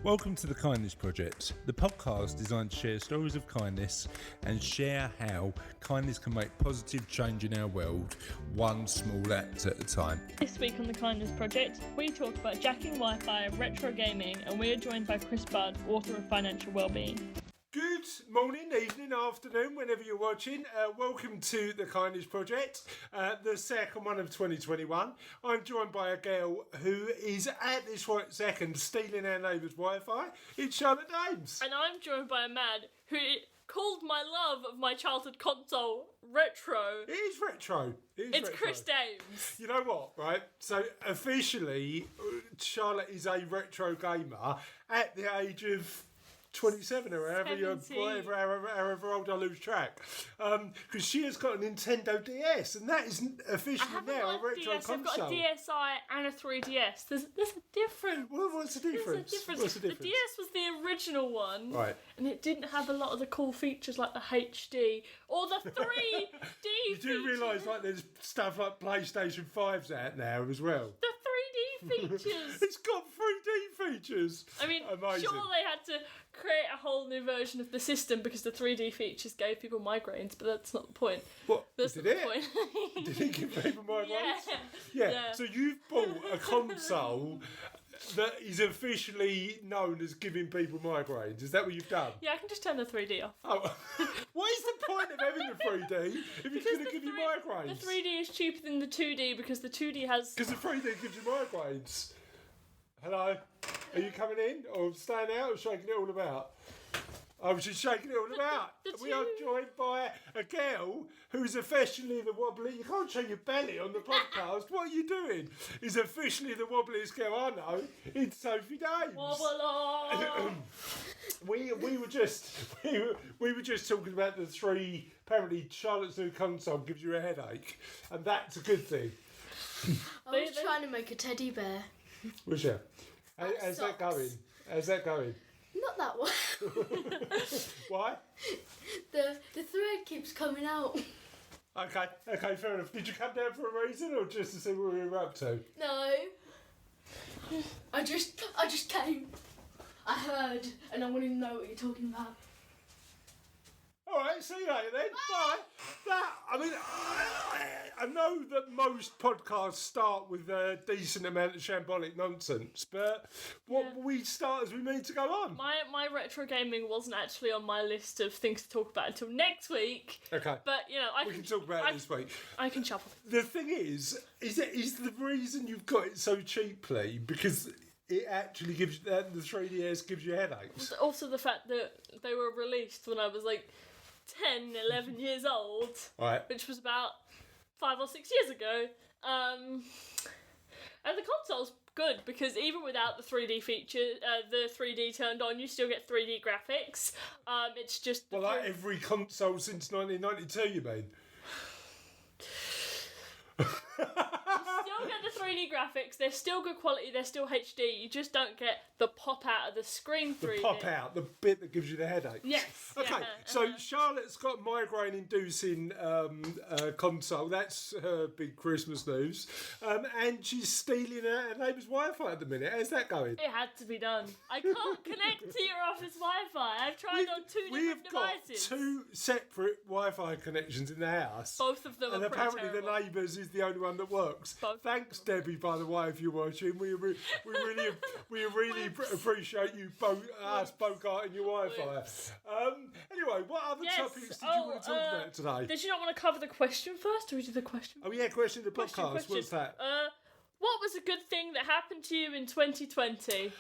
Welcome to the Kindness Project, the podcast designed to share stories of kindness and share how kindness can make positive change in our world, one small act at a time. This week on the Kindness Project, we talk about Jacking Wi-Fi and retro gaming, and we are joined by Chris Budd, author of Financial Wellbeing. Good morning, evening, afternoon, whenever you're watching. Welcome to the Kindness Project, the second one of 2021. I'm joined by a girl who is at this right second stealing our neighbour's Wi-Fi. It's Charlotte Dames. And I'm joined by a man who called my love of my childhood console retro. It is retro. It's retro. Chris Dames. You know what, right? So officially, Charlotte is a retro gamer at the age of 27 or however old I lose track, because she has got a Nintendo DS, and that is officially now a retro console. I've got a DSi and a 3DS. There's a difference. Well, what's the difference? What's the difference? The DS was the original one, right? And it didn't have a lot of the cool features like the HD or the 3D. You do realise like there's stuff like PlayStation 5's out now as well. The 3D features. It's got 3D features. I mean, amazing. Sure they had to create a whole new version of the system because the 3D features gave people migraines, but that's not the point. What? That's did not it? The point. Did it give people migraines? Yeah. So you've bought a console that is officially known as giving people migraines. Is that what you've done? Yeah, I can just turn the 3D off. Oh, what is the point of having the 3D if it's going to give you migraines? The 3D is cheaper than the 2D because the 2D has... Because the 3D gives you migraines. Hello? Are you coming in or staying out or shaking it all about? I was just shaking it all about. We are joined by a girl who's officially the wobbly... You can't show your belly on the podcast. What are you doing? Is officially the wobbliest girl I know. It's Sophie Dames. Wobble on! We were just talking about the three. Apparently, Charlotte's new console gives you a headache, and that's a good thing. I was trying to make a teddy bear. Was you? How's that going? How's that going? Not that one. Why? The thread keeps coming out. Okay, fair enough. Did you come down for a reason, or just to see what we were up to? No. I just came. I heard, and I wanted to know what you're talking about. All right, see you later then. Bye. I know that most podcasts start with a decent amount of shambolic nonsense, but we start as we mean to go on. My retro gaming wasn't actually on my list of things to talk about until next week. Okay. But, you know, we can talk about it this week. I can shuffle. The thing is the reason you've got it so cheaply because it actually gives you, the 3DS gives you headaches. Also the fact that they were released when I was like 10, 11 years old, right? Which was about 5 or 6 years ago. And the console's good because even without the 3D feature, the 3D turned on, you still get 3D graphics. It's just... Well, like every console since 1992, you mean? You still get the 3D graphics, they're still good quality, they're still HD, you just don't get the pop out of the screen 3D. The pop out, the bit that gives you the headache. Yes. Okay, so Charlotte's got migraine-inducing console, that's her big Christmas news, and she's stealing her neighbour's Wi-Fi at the minute. How's that going? It had to be done. I can't connect to your office Wi-Fi. I've tried on two different devices. We've got two separate Wi-Fi connections in the house. Both of them are pretty apparently terrible. The neighbour's is the only one that works. Thanks, Debbie, by the way, if you're watching. We really appreciate you bogarting your Wi-Fi. Anyway, what other topics did you want to talk about today? Did you not want to cover the question first, or we do the question? Oh yeah, question of the podcast. What's that? What was a good thing that happened to you in 2020?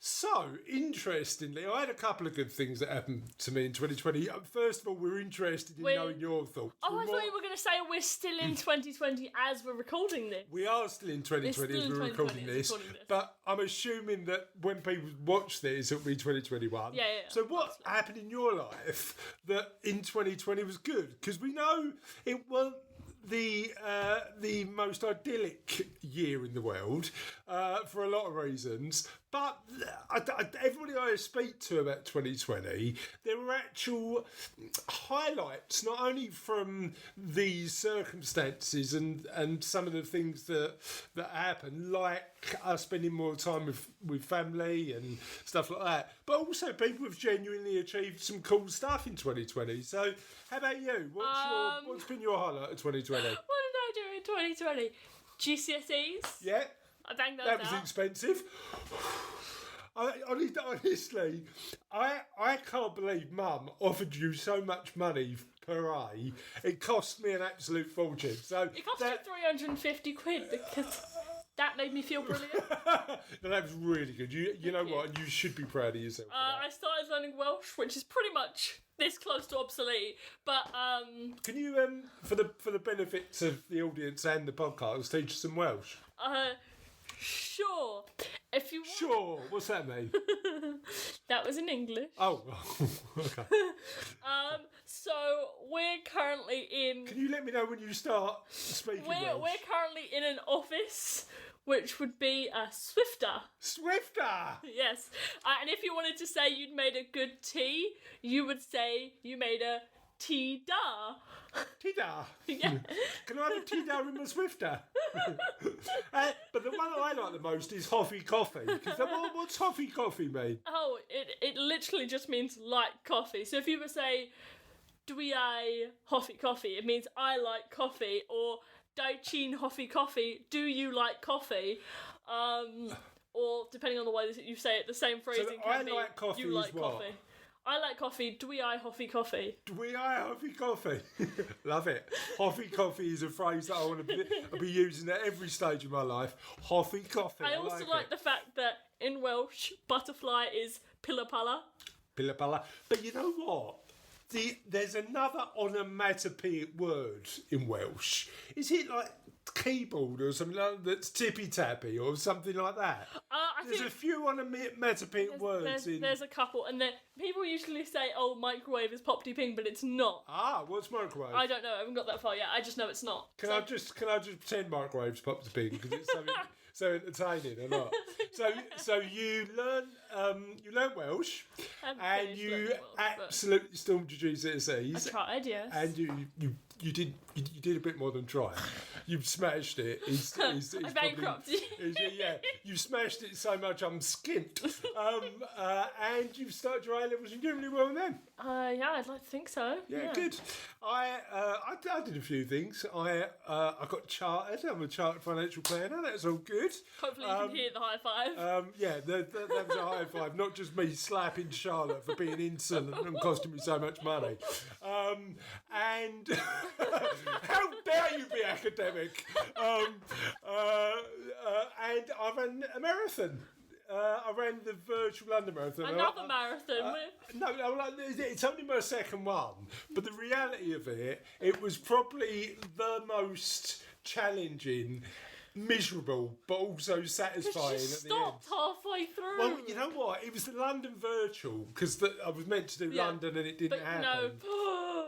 So, interestingly, I had a couple of good things that happened to me in 2020. First of all, we're interested in knowing your thoughts. Oh, I thought you were going to say we're still in 2020 as we're recording this. We are still in 2020 as we're recording this, but I'm assuming that when people watch this, it'll be 2021. Yeah. So what happened in your life that in 2020 was good? Because we know it wasn't the most idyllic year in the world for a lot of reasons, But everybody I speak to about 2020, there were actual highlights, not only from these circumstances and some of the things that happened, like us spending more time with family and stuff like that, but also people have genuinely achieved some cool stuff in 2020. So, how about you? What's been your highlight of 2020? What did I do in 2020? GCSEs. Yeah. I banged those That was out. expensive. Honestly, I can't believe Mum offered you so much money per A. It cost me an absolute fortune. So It cost you 350 quid because that made me feel brilliant. No, that was really good. You know what? You should be proud of yourself. I started learning Welsh, which is pretty much this close to obsolete. But Can you, for the benefits of the audience and the podcast, teach us some Welsh? Sure. If you want. Sure. What's that mean? That was in English. Oh, okay. So we're currently in. Can you let me know when you start speaking Welsh? We're currently in an office, which would be a Swifter. Swifter! Yes. And if you wanted to say you'd made a good tea, you would say you made a tea-da. Tea-da? Yeah. Can I have a tea-da with my Swifter? But the one I like the most is Hoffy Coffee. Because what's Hoffy Coffee mean? Oh, it literally just means like coffee. So if you were say, dwi I Hoffy Coffee, it means I like coffee. Or Daichin Hoffy Coffee, do you like coffee? Or depending on the way that you say it, the same phrasing I can be like coffee you like is what? coffee. I like coffee, dwi I Hoffy Coffee. Dwi I Hoffy Coffee? Love it. Hoffy Coffee is a phrase that I want to be using at every stage of my life. Hoffy Coffee. I also like the fact that in Welsh, butterfly is pillapalla. Pillapalla. But you know what? There's another onomatopoeic word in Welsh. Is it like keyboard or something like that's tippy tappy or something like that? There's a few onomatopoeic words in. There's a couple, and then people usually say, "Oh, microwave is pop ping," but it's not. What's microwave? I don't know. I haven't got that far yet. I just know it's not. Can I just pretend microwave's pop ping because it's so entertaining or not? So you learn Welsh and you absolutely stormed your GCSEs. I tried, yes. And you did a bit more than try. You smashed it. I bankrupted you. Yeah, you smashed it so much I'm skint. And you've started your A-levels and you're doing really well then. Yeah, I'd like to think so. Yeah, good. I did a few things. I got chartered. I'm a chartered financial planner. That's all good. Hopefully you can hear the high five. Yeah, that was a high five. Not just me slapping Charlotte for being insolent and costing me so much money. And how dare you be academic? And I ran a marathon. I ran the virtual London Marathon. Another marathon. It's only my second one, but the reality of it was probably the most challenging, miserable, but also satisfying. You stopped halfway through. Well, you know what? It was the London virtual because I was meant to do London and it didn't happen. No,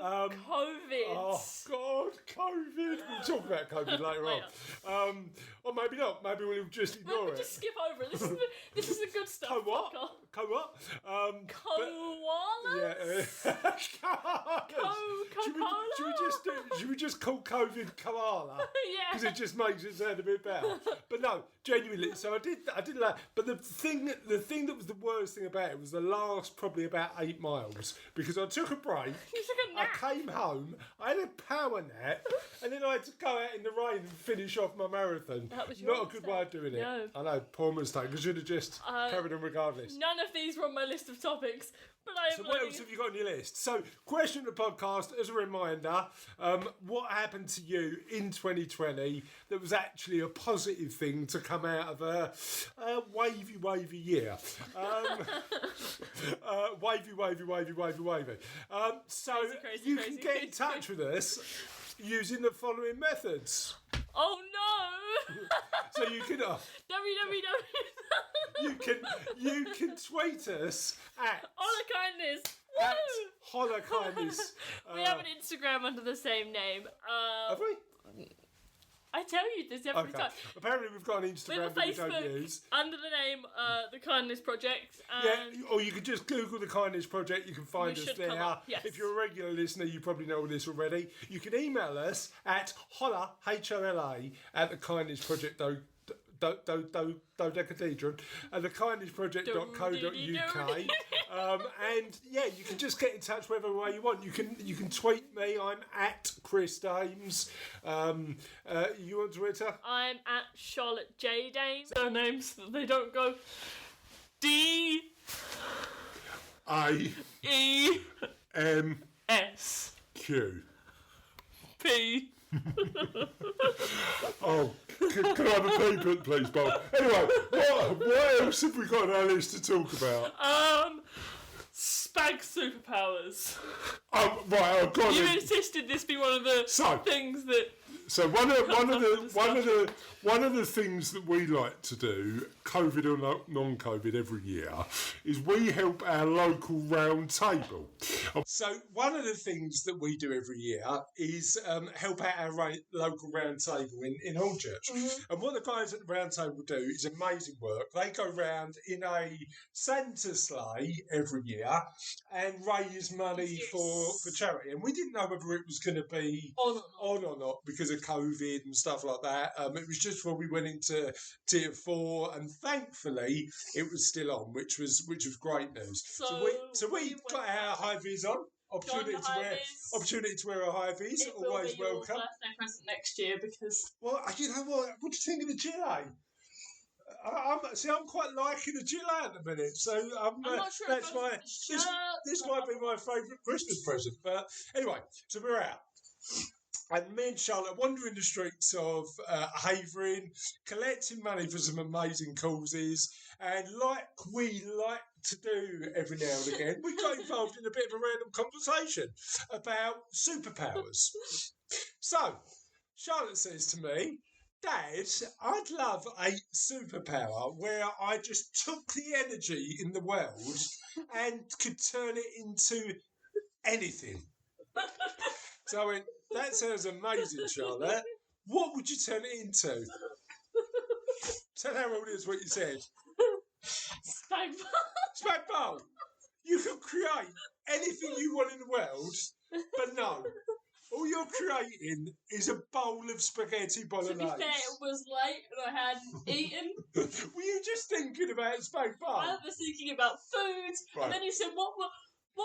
COVID. Oh God, COVID! We'll talk about COVID later on. Or maybe not. Maybe we'll just ignore it. Just skip over it. This is the good stuff. Co-what? Co-what? Koalas? Yeah. Should we just call COVID koala? Yeah. Because it just makes it sound a bit better. But no, genuinely. So I did that. But the thing that was the worst thing about it was the last probably about 8 miles because I took a break. You took a nap. I came home. I had a power nap, and then I had to go out in the rain and finish off my marathon. That was your not a good way of doing it. No. I know, poor mistake. I should have just carried on regardless. None of these were on my list of topics, but I am. So what else have you got on your list? So, question of the podcast as a reminder: what happened to you in 2020 that was actually a positive thing to come out of a wavy year? Wavy. So Crazy, you can get in touch with us using the following methods. Oh no! So you can you can tweet us at Holler Kindness. Holler Kindness. We have an Instagram under the same name. Have we? I tell you this every time. Apparently we've got an We have Instagram a that we don't Facebook use. under the name The Kindness Project. Yeah, And or you can just Google the Kindness Project. You can find We us should there. come up, yes. If you're a regular listener, you probably know all this already. You can email us at holla, H-O-L-A, at the Kindness Project, dodecahedron, at thekindnessproject.co.uk. And yeah, you can just get in touch whatever way you want. You can tweet me. I'm at Chris Dames. You on Twitter? I'm at Charlotte J. Dame. Surnames that they don't go D A E M S Q. P. Oh, can I have a pee, please, Bob? Anyway, what else have we got on our list to talk about? Spag superpowers. Right, I've got You it. insisted this be one of the things that. So one of the things that we like to do, COVID or non-COVID, every year, is we help our local round table. So one of the things that we do every year is help out our local round table in Hornchurch. And what the guys at the round table do is amazing work. They go round in a Santa sleigh every year and raise money for charity. And we didn't know whether it was going to be on or not because of COVID and stuff like that. It was just when we went into Tier 4, and thankfully it was still on, which was great news. So we got our high vis on. Opportunity to wear a high vis. It Always will be your welcome. birthday present next year because. Well, you know what? What do you think of the gilet? I'm quite liking the gilet at the minute. So I'm not sure that's this might be my favourite Christmas present. But anyway, so we're out. And me and Charlotte wandering the streets of Havering, collecting money for some amazing causes. And like we like to do every now and again, we got involved in a bit of a random conversation about superpowers. So, Charlotte says to me, Dad, I'd love a superpower where I just took the energy in the world and could turn it into anything. So I went, that sounds amazing, Charlotte. What would you turn it into? Tell our audience what you said. Spag bowl. You could create anything you want in the world, but no. All you're creating is a bowl of spaghetti bolognese. To be fair, it was late and I hadn't eaten. Were you just thinking about spag bowl? I was thinking about food, Right. and then you said, what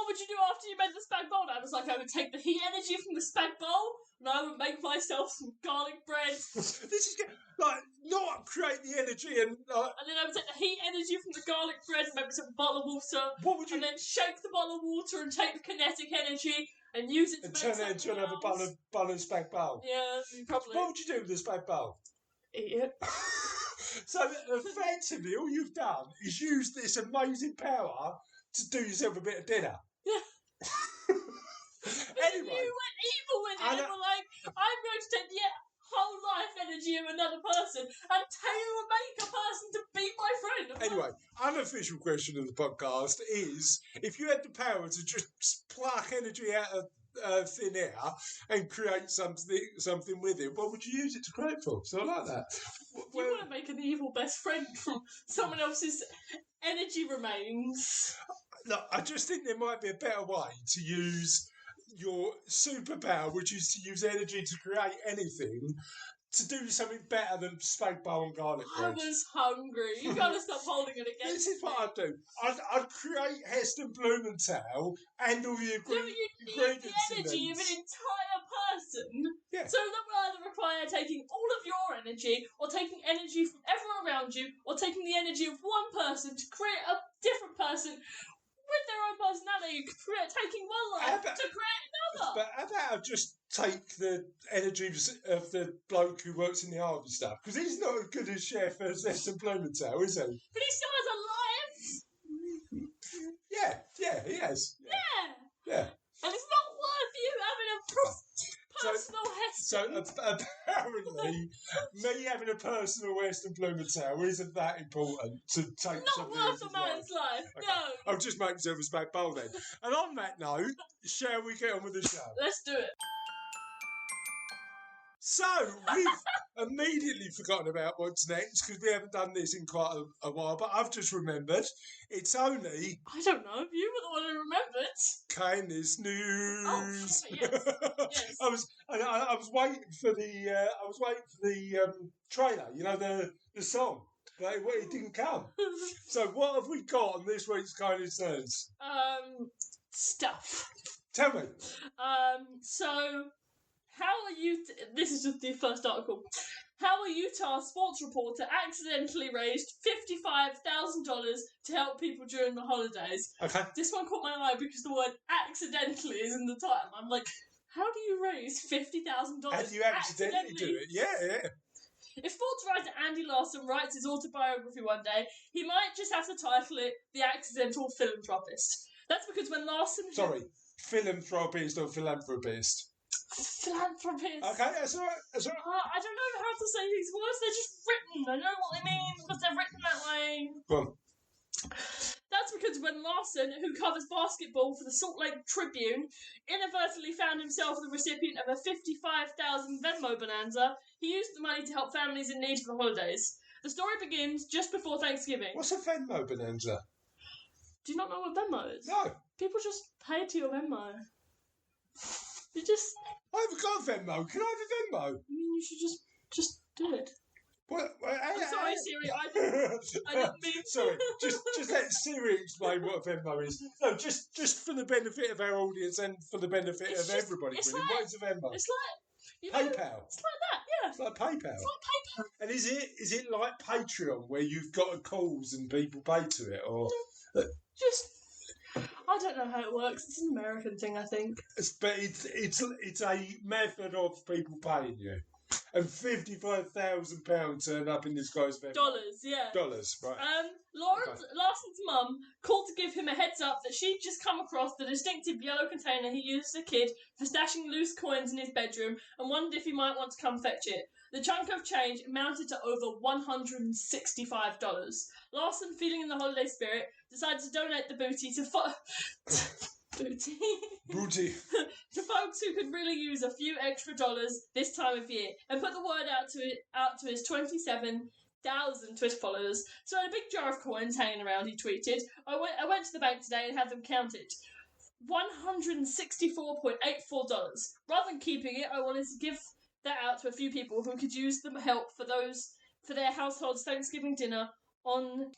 would you do after you made the spag bowl? And I was like, I would take the heat energy from the spag bowl, and I would make myself some garlic bread. This is like not create the energy and then I would take the heat energy from the garlic bread and make myself a bottle of water. What would you? And then shake the bottle of water and take the kinetic energy and use it to And make turn it something into another else. bowl of spag bowl. Yeah, probably. What would you do with the spag bowl? Eat it. So effectively, all you've done is use this amazing power to do yourself a bit of dinner. Yeah. Anyway, You went evil with it and were like, I'm going to take the whole life energy of another person and tailor-make a person to be my friend. Anyway, unofficial question of the podcast is, if you had the power to just pluck energy out of thin air and create something with it, what would you use it to create for? So I like that. You want to make an evil best friend from someone else's energy remains. Look, I just think there might be a better way to use your superpower, which is to use energy to create anything, to do something better than spag bowl and garlic bread. I was hungry. You gotta stop holding it against This is what I'd do. I'd create Heston Blumenthal and all the you ingredients need the energy it of an needs. entire person. Yeah. So that will either require taking all of your energy, or taking energy from everyone around you, or taking the energy of one person to create a different person with their own personality, taking one life to create another. But how about I just take the energy of the bloke who works in the harvest stuff? Because he's not as good a chef as Heston Blumenthal, is he? But he still has a life. Yeah, he has. Yeah. And it's not worth you having a personal Heston. So apparently, me having a personal Heston Blumenthal isn't that important to take Not something worth else's a man's life. Okay. No. I'll just make myself a spag bowl then. And on that note, shall we get on with the show? Let's do it. So we've immediately forgotten about what's next because we haven't done this in quite a while. But I've just remembered it's only I don't know. You were the one who remembered. kindness news. Oh, yes. Yes. I was waiting for the trailer. You know the song, but it didn't come. So what have we got on this week's kindness news? Stuff. Tell me. So, how are you... this is just the first article. How a Utah sports reporter accidentally raised $55,000 to help people during the holidays. Okay. This one caught my eye because the word accidentally is in the title. I'm like, how do you raise $50,000? How do you accidentally do it? Yeah. If sports writer Andy Larson writes his autobiography one day, he might just have to title it The Accidental Philanthropist. That's because when Larson... Sorry, philanthropist or philanthropist? Philanthropist. Okay, that's all right. That's all right. I don't know how to say these words. They're just written. I know what they mean because they're written that way. Go on. That's because when Larson, who covers basketball for the Salt Lake Tribune, inadvertently found himself the recipient of a $55,000 Venmo bonanza, he used the money to help families in need for the holidays. The story begins just before Thanksgiving. What's a Venmo bonanza? Do you not know what Venmo is? No. People just pay to your Venmo. You just... I haven't got a Venmo. Can I have a Venmo? I mean, you should just do it. What? I'm sorry, Siri. I didn't mean... Sorry, just let Siri explain what a Venmo is. No, just for the benefit of our audience and for the benefit of everybody. Really. What is a Venmo? It's like... You know, PayPal. it's like that, yeah. It's like PayPal. It's like PayPal. And is it like Patreon where you've got a calls and people pay to it, or? Just... I don't know how it works. It's an American thing, I think. But it's a method of people paying you. And £55,000 turned up in this guy's Venmo. Dollars, yeah. Dollars, right. Larson's mum called to give him a heads up that she'd just come across the distinctive yellow container he used as a kid for stashing loose coins in his bedroom and wondered if he might want to come fetch it. The chunk of change amounted to over $165. Larson, feeling in the holiday spirit, decided to donate the booty to Booty. to folks who could really use a few extra dollars this time of year, and put the word out to his 27,000 Twitter followers. So I had a big jar of coins hanging around, he tweeted. I went to the bank today and had them counted. $164.84. Rather than keeping it, I wanted to give that out to a few people who could use the help for their household's Thanksgiving dinner or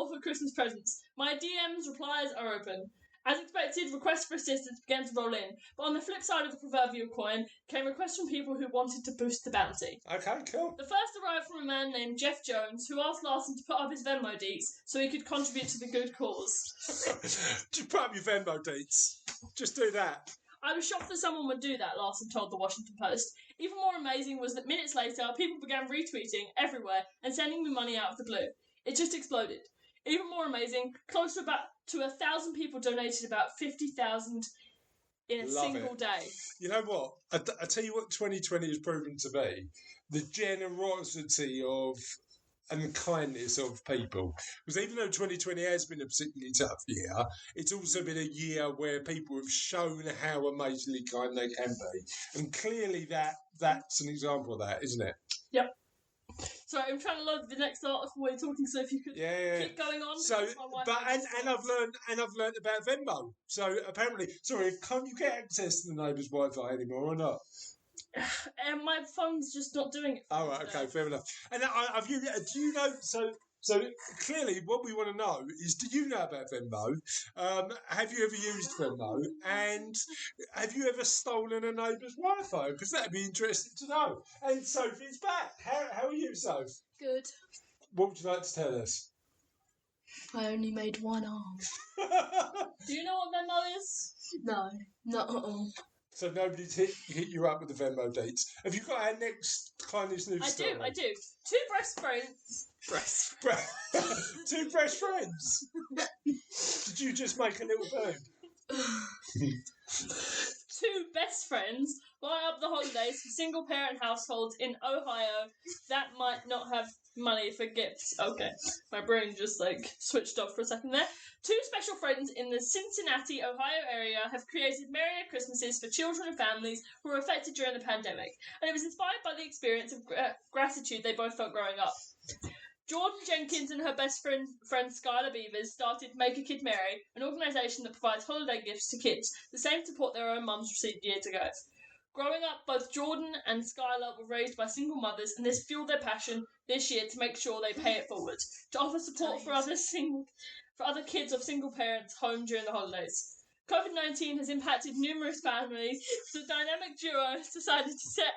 for Christmas presents. My DMs replies are open. As expected, requests for assistance began to roll in, but on the flip side of the proverbial coin came requests from people who wanted to boost the bounty. Okay, cool. The first arrived from a man named Jeff Jones, who asked Larson to put up his Venmo deets so he could contribute to the good cause. Just put up your Venmo deets. Just do that. I was shocked that someone would do that, Larson told the Washington Post. Even more amazing was that minutes later, people began retweeting everywhere and sending me money out of the blue. It just exploded. Even more amazing, close to 1,000 people donated about $50,000 in a single day. You know what? I tell you what 2020 has proven to be. The generosity of and the kindness of people. Because even though 2020 has been a particularly tough year, it's also been a year where people have shown how amazingly kind they can be. And clearly that's an example of that, isn't it? Yep. Sorry, I'm trying to load the next article while you're talking, so if you could keep going on. So, I've learned about Venmo. So apparently, can't you get access to the neighbour's Wi-Fi anymore or not? And my phone's just not doing it. Oh, right, okay, fair enough. And do you know? So clearly, what we want to know is: do you know about Venmo? Have you ever used Venmo? And have you ever stolen a neighbour's Wi-Fi? Because that'd be interesting to know. And Sophie's back. How are you, Soph? Good. What would you like to tell us? I only made one arm. Do you know what Venmo is? No, not at all. So nobody's hit you up with the Venmo dates. Have you got our next kindness news story? I do. Two best friends. Two best friends? Did you just make a little boom? Two best friends buy up the holidays for single-parent households in Ohio that might not have money for gifts. Okay, my brain just switched off for a second there. 2 special friends in the Cincinnati, Ohio area have created merrier Christmases for children and families who were affected during the pandemic, and it was inspired by the experience of gratitude they both felt growing up. Jordan Jenkins and her best friend Skylar Beavers started Make a Kid Merry, an organisation that provides holiday gifts to kids, the same support their own mums received years ago. Growing up, both Jordan and Skylar were raised by single mothers, and this fueled their passion this year to make sure they pay it forward, to offer support for other kids of single parents home during the holidays. COVID-19 has impacted numerous families, so the dynamic duo decided to set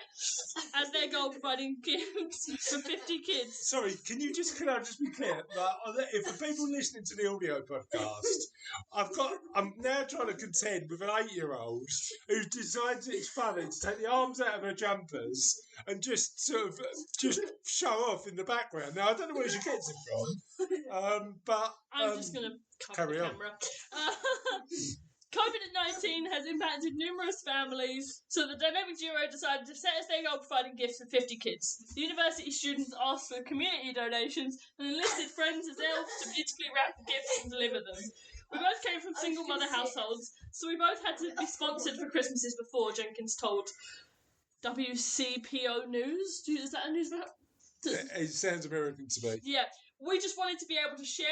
as their goal providing gifts for 50 kids. Sorry, can I just be clear? If for people listening to the audio podcast, I'm now trying to contend with an 8-year-old who decides it's funny to take the arms out of her jumpers and just show off in the background. Now I don't know where she gets it from, but I'm just going to cover the camera. COVID-19 has impacted numerous families, so the dynamic duo decided to set as their goal providing gifts for 50 kids. The university students asked for community donations and enlisted friends as elves to beautifully wrap the gifts and deliver them. We both came from single mother households, so we both had to be sponsored for Christmases before, Jenkins told WCPO News. Is that a news? It sounds American to me. Yeah. We just wanted to be able to share,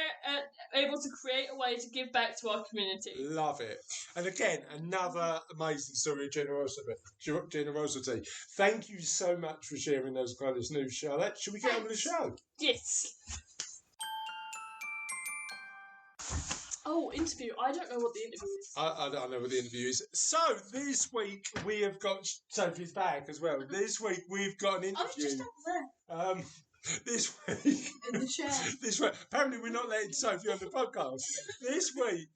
able to create a way to give back to our community. Love it. And again, another amazing story of generosity. Thank you so much for sharing those kind of news, Charlotte. Should we get on with the show? Yes. Oh, interview. I don't know what the interview is. I don't know what the interview is. So, this week we have got Sophie's back as well. This week we've got an interview. I was just up there. This week, in the chair. This week, apparently we're not letting Sophie on the podcast. This week,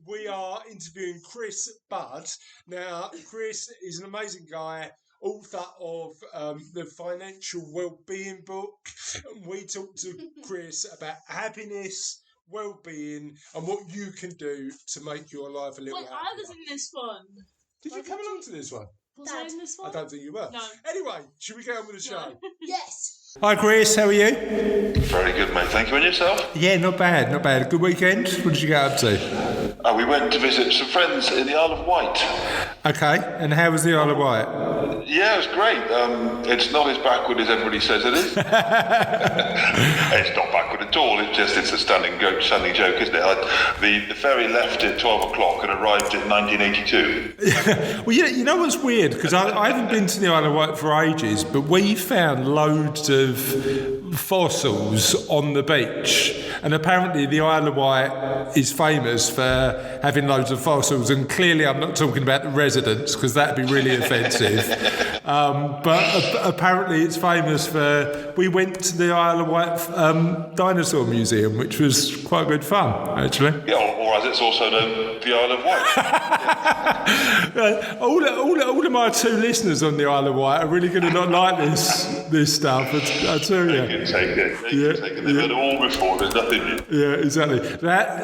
we are interviewing Chris Budd. Now, Chris is an amazing guy, author of the Financial Wellbeing book. We talked to Chris about happiness, well-being, and what you can do to make your life a little happier. I was in this one. Did you come along to this one? Was I in this one? I don't think you were. No. Anyway, should we get on with the show? Yes. Hi Chris, how are you? Very good, mate. Thank you. And yourself? Yeah, not bad. A good weekend? What did you get up to? We went to visit some friends in the Isle of Wight. Okay, and how was the Isle of Wight? Yeah, it was great. It's not as backward as everybody says it is. It's not backward at all. It's a stunning joke, isn't it? The ferry left at 12 o'clock and arrived in 1982. Well, you know what's weird? Because I haven't been to the Isle of Wight for ages, but we found loads of fossils on the beach. And apparently the Isle of Wight is famous for having loads of fossils. And clearly I'm not talking about the residents, because that'd be really offensive. But apparently it's famous for... We went to the Isle of Wight Dinosaur Museum, which was quite good fun, actually. Yeah, or as it's also known, the Isle of Wight. All of my 2 listeners on the Isle of Wight are really going to not like this stuff, I tell you. They can take it. They've heard it all before. There's nothing new. Yeah, exactly.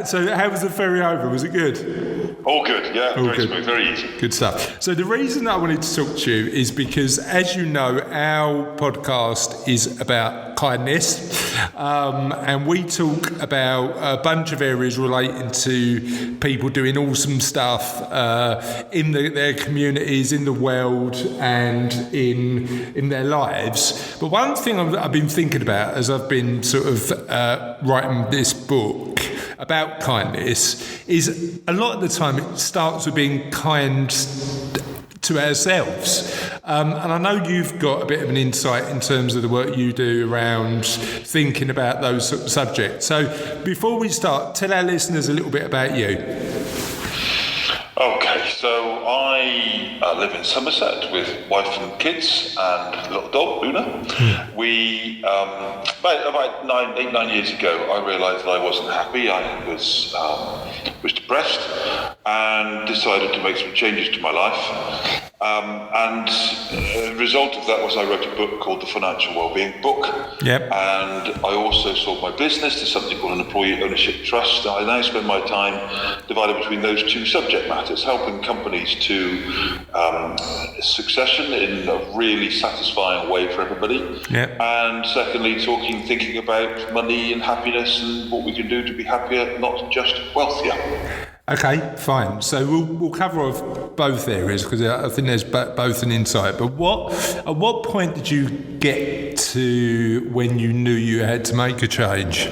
So how was the ferry over? Was it good? All good, yeah. All very good. smooth, very easy. Good stuff. So the reason that I wanted to talk to you is because, as you know, our podcast is about kindness, and we talk about a bunch of areas relating to people doing awesome stuff in their communities, in the world, and in their lives. But one thing I've been thinking about as I've been sort of writing this book about kindness is a lot of the time it starts with being kind to ourselves. And I know you've got a bit of an insight in terms of the work you do around thinking about those sort of subjects. So before we start, tell our listeners a little bit about you. Okay, so I live in Somerset with wife and kids and a little dog, Luna. We, about 9 years ago, I realised that I wasn't happy. I was depressed and decided to make some changes to my life. And the result of that was I wrote a book called the Financial Wellbeing book. Yep. And I also sold my business to something called an Employee Ownership Trust. I now spend my time divided between those two subject matters, helping companies to succession in a really satisfying way for everybody. Yep. And secondly, thinking about money and happiness and what we can do to be happier, not just wealthier. Okay, fine. So we'll cover off both areas because I think there's both an insight. But at what point did you get to when you knew you had to make a change?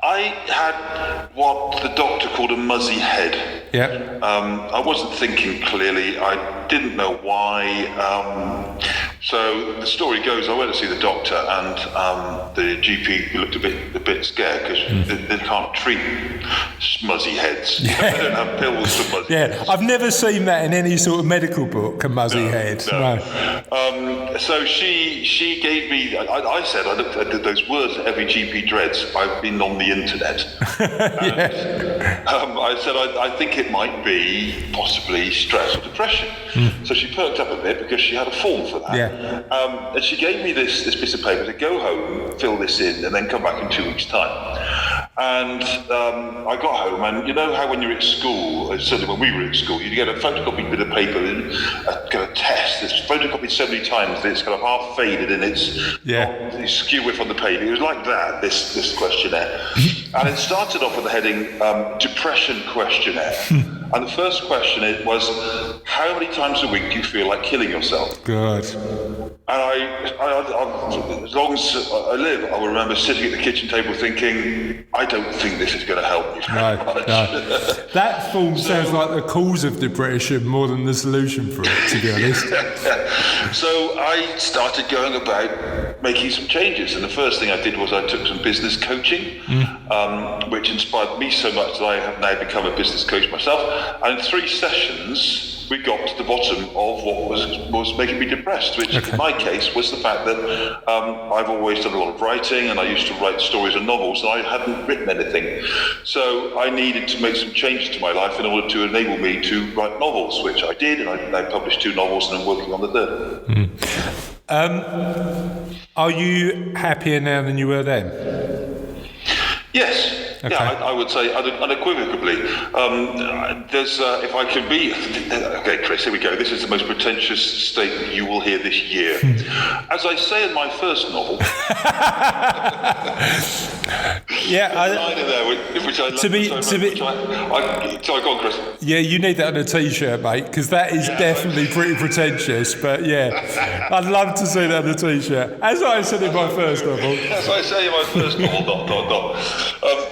I had what the doctor called a muzzy head. Yeah. I wasn't thinking clearly. I didn't know why. So the story goes, I went to see the doctor, and the GP looked a bit scared because they can't treat muzzy heads. Yeah. They don't have pills for muzzy Yeah, heads. I've never seen that in any sort of medical book, a muzzy head. No. So she gave me, I said, I looked at those words that every GP dreads. I've been on the internet. I said, I think it might be possibly stress or depression. So she perked up a bit because she had a form for that. Yeah. And she gave me this piece of paper to go home, fill this in, and then come back in 2 weeks' time. And I got home, and you know how when you're at school, certainly when we were at school, you get a photocopied bit of paper and get a test. It's photocopied so many times that it's kind of half faded and it's skew width on the page. It was like that, this questionnaire. And it started off with the heading, Depression Questionnaire. And the first question was, how many times a week do you feel like killing yourself? Good. And I, as long as I live, I will remember sitting at the kitchen table thinking, I don't think this is going to help me very much. No. That form sounds like the cause of depression more than the solution for it, to be honest. So I started going about making some changes. And the first thing I did was I took some business coaching, which inspired me so much that I have now become a business coach myself. And in 3 sessions, we got to the bottom of what was making me depressed, which in my case was the fact that I've always done a lot of writing, and I used to write stories and novels, and I hadn't written anything. So I needed to make some changes to my life in order to enable me to write novels, which I did, and I now published 2 novels, and I'm working on the 3rd. Are you happier now than you were then? Yes. Okay. Yeah, I would say unequivocally. There's, if I can be, okay, Chris, here we go. This is the most pretentious statement you will hear this year. As I say in my first novel, yeah, there's a line in there which I love so much. Sorry, go on, Chris. Yeah, you need that on a T-shirt, mate, because that is definitely pretty pretentious. But yeah, I'd love to see that on a T-shirt. As I said in my first novel. As I say in my first novel, ...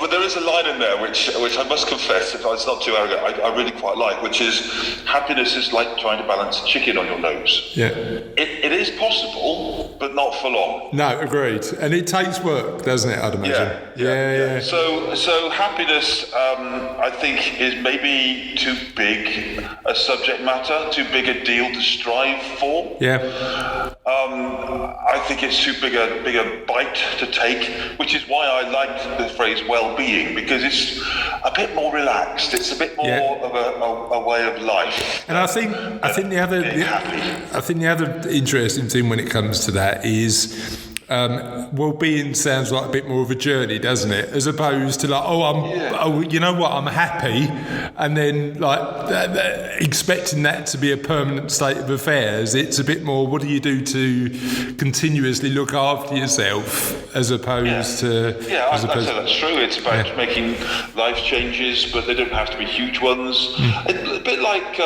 But there is a line in there which I must confess, if it's not too arrogant, I really quite like, which is, happiness is like trying to balance a chicken on your nose. Yeah. It is possible, but not for long. No, agreed. And it takes work, doesn't it, I'd imagine? Yeah. So happiness, I think, is maybe too big a subject matter, too big a deal to strive for. Yeah. I think it's too big a bite to take, which is why I liked the phrase well-being, because it's a bit more relaxed. It's a bit more of a way of life. And I think the other interesting thing when it comes to that is well-being sounds like a bit more of a journey, doesn't it? As opposed to like, you know what, I'm happy, and then like expecting that to be a permanent state of affairs. It's a bit more, what do you do to continuously look after yourself, as opposed to... Yeah, I'd say that's true. It's about making life changes, but they don't have to be huge ones. It's a bit like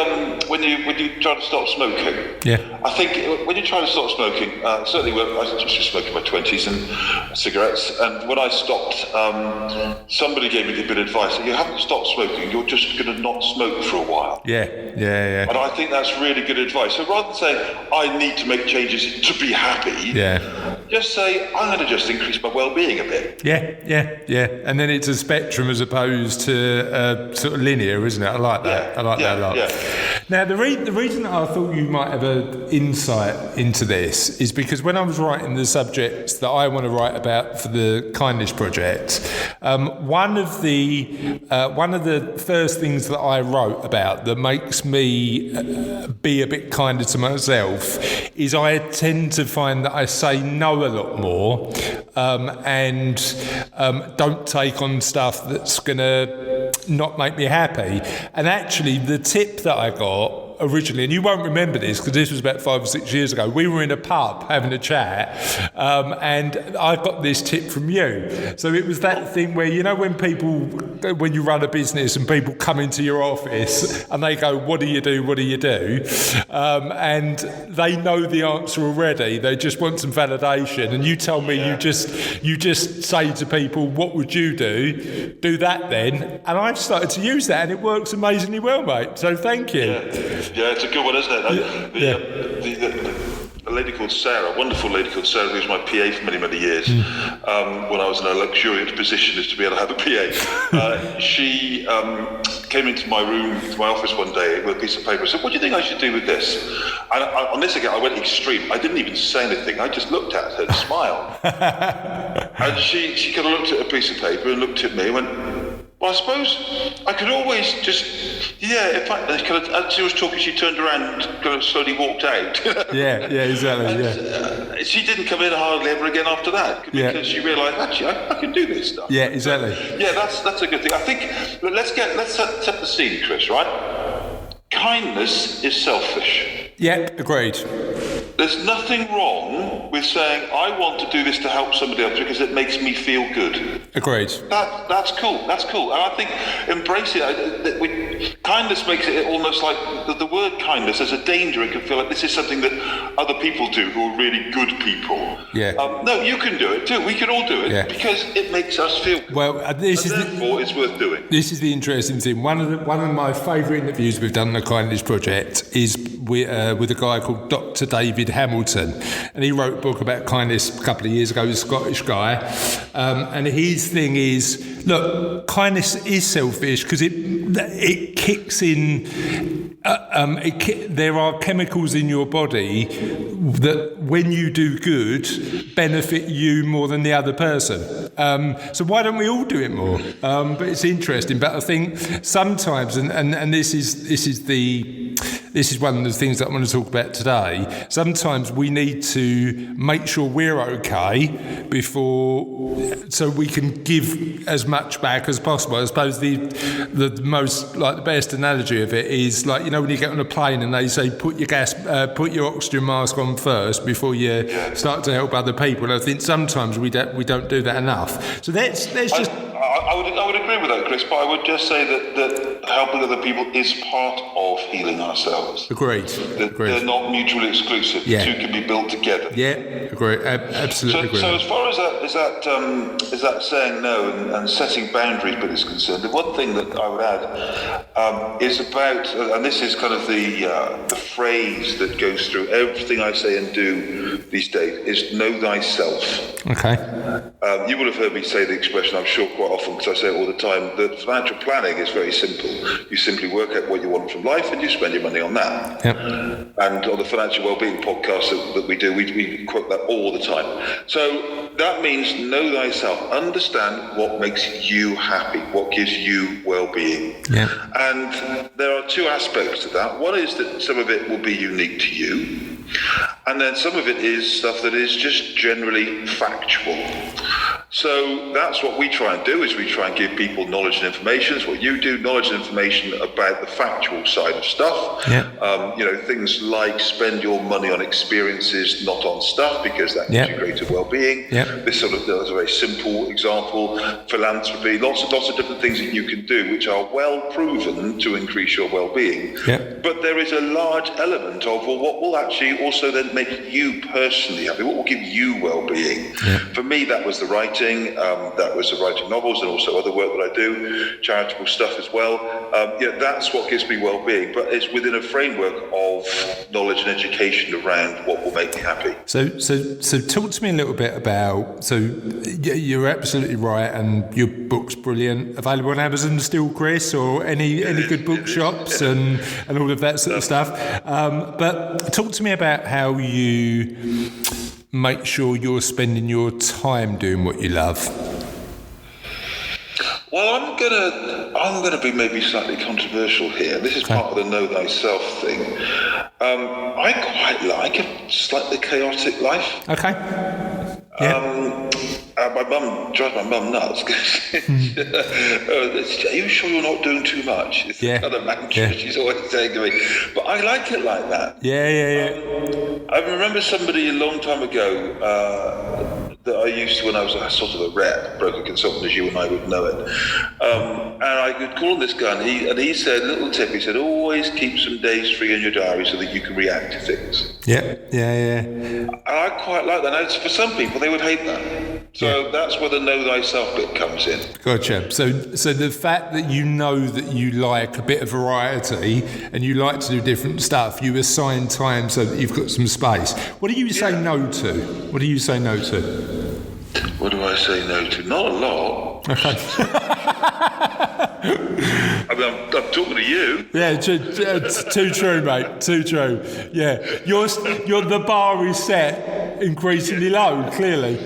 when you try to stop smoking. Yeah. I think when you try to stop smoking, certainly when I used to smoke in my 20s and cigarettes, and when I stopped, somebody gave me a bit of advice. You haven't stopped smoking, you're just going to not smoke for a while. Yeah. And I think that's really good advice. So rather than saying, I need to make changes to be happy, just say, I'm going to just increase my well-being a bit. Yeah. And then it's a spectrum as opposed to sort of linear, isn't it? I like that. I like that a lot. Yeah. Now, the reason that I thought you might have an insight into this is because when I was writing the subjects that I want to write about for the Kindness Project, one of the first things that I wrote about that makes me be a bit kinder to myself is I tend to find that I say no a lot more and don't take on stuff that's going to not make me happy. And actually, the tip that I got originally, and you won't remember this because this was about 5 or 6 years ago, we were in a pub having a chat and I got this tip from you. So it was that thing where, you know, when you run a business and people come into your office and they go, what do you do? And they know the answer already. They just want some validation. And you tell me you just say to people, what would you do? Do that then. And I've started to use that and it works amazingly well, mate. So thank you. Yeah, it's a good one, isn't it? A lady called Sarah, a wonderful lady called Sarah, who was my PA for many, many years, when I was in a luxuriant position as to be able to have a PA. She came into my room, to my office one day with a piece of paper and said, what do you think I should do with this? And on this again, I went extreme. I didn't even say anything. I just looked at her and smiled. And she kind of looked at a piece of paper and looked at me and went, well, I suppose I could always just, as she was talking, she turned around and kind of slowly walked out. Yeah, exactly. She didn't come in hardly ever again after that because she realised, actually, I can do this stuff. Yeah, exactly. Yeah, that's a good thing. I think, let's set the scene, Chris, right? Kindness is selfish. Yeah, agreed. There's nothing wrong with saying, I want to do this to help somebody else because it makes me feel good. Agreed. That's cool. And I think embracing it, kindness makes it almost like the word kindness, there's a danger. It can feel like this is something that other people do who are really good people. Yeah. No, you can do it too. We can all do it because it makes us feel good. Well, therefore it's worth doing. This is the interesting thing. One of my favourite interviews we've done on the Kindness Project is with a guy called Dr. David Hamilton, and he wrote a book about kindness a couple of years ago. He's a Scottish guy, and his thing is, look, kindness is selfish because it kicks in. There are chemicals in your body that, when you do good, benefit you more than the other person. So why don't we all do it more? But it's interesting. But I think sometimes, and this is one of the things that I want to talk about today. Sometimes we need to make sure we're okay so we can give as much back as possible. I suppose the most, like, the best analogy of it is, like, you know, when you get on a plane and they say put your oxygen mask on first before you start to help other people. And I think sometimes we don't do that enough. So let's just. I would agree with that, Chris, but I would just say that helping other people is part of healing ourselves. Agreed. They're not mutually exclusive. Yeah. The two can be built together. Yeah, agree. Absolutely agree. So as far as that saying no and setting boundaries bit is concerned, the one thing that I would add is about, and this is kind of the phrase that goes through everything I say and do these days, is know thyself. Okay. You will have heard me say the expression, I'm sure, quite often, because I say it all the time, that financial planning is very simple. You simply work out what you want from life and you spend your money on that. Yep. And on the Financial Wellbeing podcast that we do, we quote that all the time. So that means know thyself. Understand what makes you happy, what gives you well-being. Yeah. And there are two aspects to that. One is that some of it will be unique to you, and then some of it is stuff that is just generally factual. So that's what we try and do, is we try and give people knowledge and information. It's what you do, knowledge and information about the factual side of stuff. Yeah. Things like spend your money on experiences, not on stuff, because that gives you greater well-being. Yeah. This sort of is a very simple example. Philanthropy, lots of different things that you can do which are well proven to increase your well-being. Yeah. But there is a large element of, well, what will actually also then make you personally happy? What will give you well-being? Yeah. For me, that was the writing. writing. That was writing novels and also other work that I do, charitable stuff as well. That's what gives me well-being, but it's within a framework of knowledge and education around what will make me happy. So talk to me a little bit about, so you're absolutely right, and your book's brilliant, available on Amazon still, Chris, or any good bookshops and all of that sort of stuff. But talk to me about how you make sure you're spending your time doing what you love. Well, I'm gonna be maybe slightly controversial here. This is part of the know thyself thing. I quite like a slightly chaotic life. Okay. Yeah. My mum drives my mum nuts. Are you sure you're not doing too much? It's the kind of mantra she's always saying to me. But I like it like that. Yeah. I remember somebody a long time ago that I used to, when I was a sort of a rep, broker consultant, as you and I would know it. And I could call on this guy, and he said, little tip, he said, always keep some days free in your diary so that you can react to things. Yeah. And I quite like that. Now, for some people, they would hate that. So that's where the know thyself bit comes in. Gotcha. So the fact that you know that you like a bit of variety and you like to do different stuff, you assign time so that you've got some space. What do you say no to? What do you say no to? What do I say no to? Not a lot. Okay. I mean, I'm talking to you. Yeah, too true, mate. Too true. Yeah, the bar is set increasingly low. Clearly.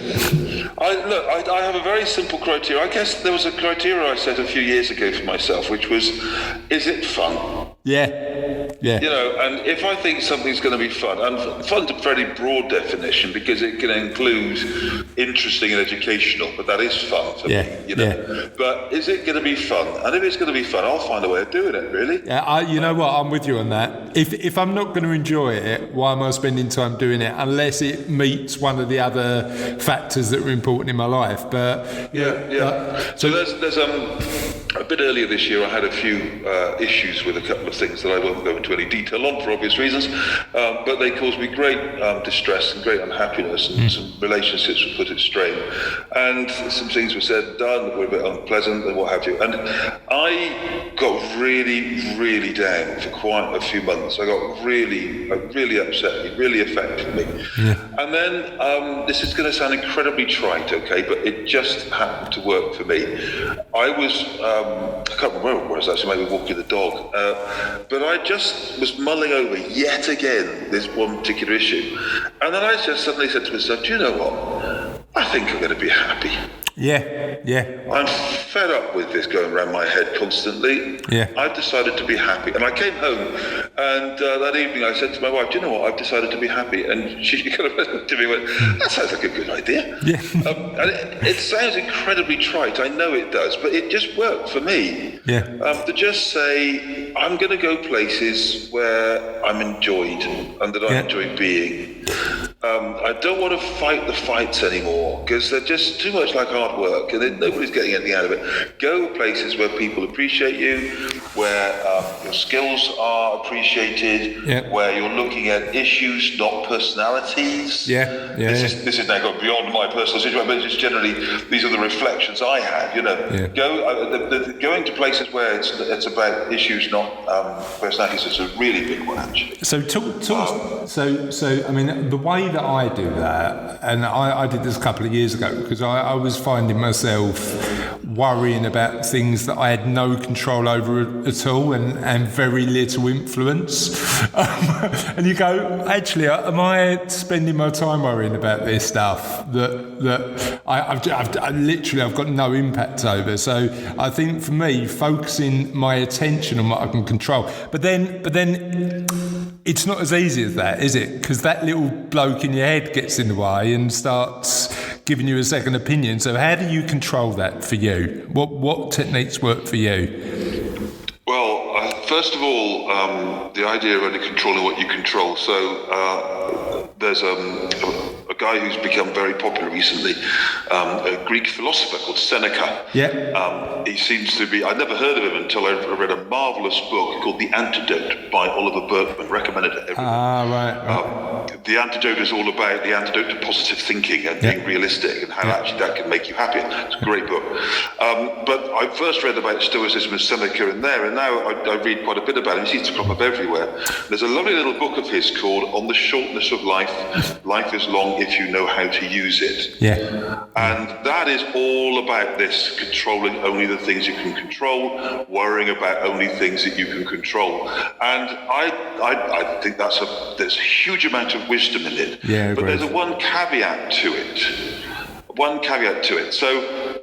I have a very simple criteria. I guess there was a criteria I set a few years ago for myself, which was, is it fun? Yeah. You know, and if I think something's going to be fun, and fun's a very broad definition because it can include interesting and educational, but that is fun for me, you know. Yeah. But is it going to be fun? And if it's going to be fun, I'll find a way of doing it, really. Yeah, you know what? I'm with you on that. If I'm not going to enjoy it, why am I spending time doing it? Unless it meets one of the other factors that are important in my life. But So there's a bit earlier this year, I had a few issues with a couple of things that I won't go into any detail on for obvious reasons, but they caused me great distress and great unhappiness, and some relationships were put at strain, and some things were said and done that were a bit unpleasant and what have you. And I got really, really down for quite a few months. I got really upset me, really affected me. And then, this is going to sound incredibly trite, okay, but it just happened to work for me. I was, I can't remember what it was, actually, maybe walking the dog, but I just was mulling over yet again this one particular issue. And then I just suddenly said to myself, do you know what? I think I'm going to be happy. Yeah. I'm fed up with this going around my head constantly. Yeah. I've decided to be happy. And I came home, and that evening I said to my wife, do you know what? I've decided to be happy. And she kind of looked at me and went, that sounds like a good idea. Yeah. And it sounds incredibly trite. I know it does, but it just worked for me. Yeah. To just say, I'm going to go places where I'm enjoyed and that I enjoy being. I don't want to fight the fights anymore because they're just too much like hard work and nobody's getting anything out of it. Go places where people appreciate you, where your skills are appreciated, where you're looking at issues, not personalities. This is now going beyond my personal situation, but it's generally, these are the reflections I have, you know. Going to places where it's about issues, not personalities, is a really big one, actually. So I mean, the way that I do that, and I did this a couple of years ago, because I was finding myself worrying about things that I had no control over at all and very little influence. And you go, actually, am I spending my time worrying about this stuff that I've got no impact over? So I think for me, focusing my attention on what I can control, but then it's not as easy as that, is it? Because that little bloke in your head gets in the way and starts giving you a second opinion. So how do you control that for you? What techniques work for you? Well, first of all, the idea of only controlling what you control. So there's a guy who's become very popular recently, a Greek philosopher called Seneca. Yeah. He seems to be, I'd never heard of him until I read a marvellous book called The Antidote by Oliver Burkeman, recommended to everyone. Right. The Antidote is all about the antidote to positive thinking and being realistic and how actually that can make you happier. It's a great book. But I first read about Stoicism and Seneca in there, and now I read quite a bit about him. He seems to crop up everywhere. There's a lovely little book of his called On the Shortness of Life. Life is long if you know how to use it. Yeah. And that is all about this, controlling only the things you can control, worrying about only things that you can control. And I think there's a huge amount of wisdom in it. Yeah, but great. there's one caveat to it. So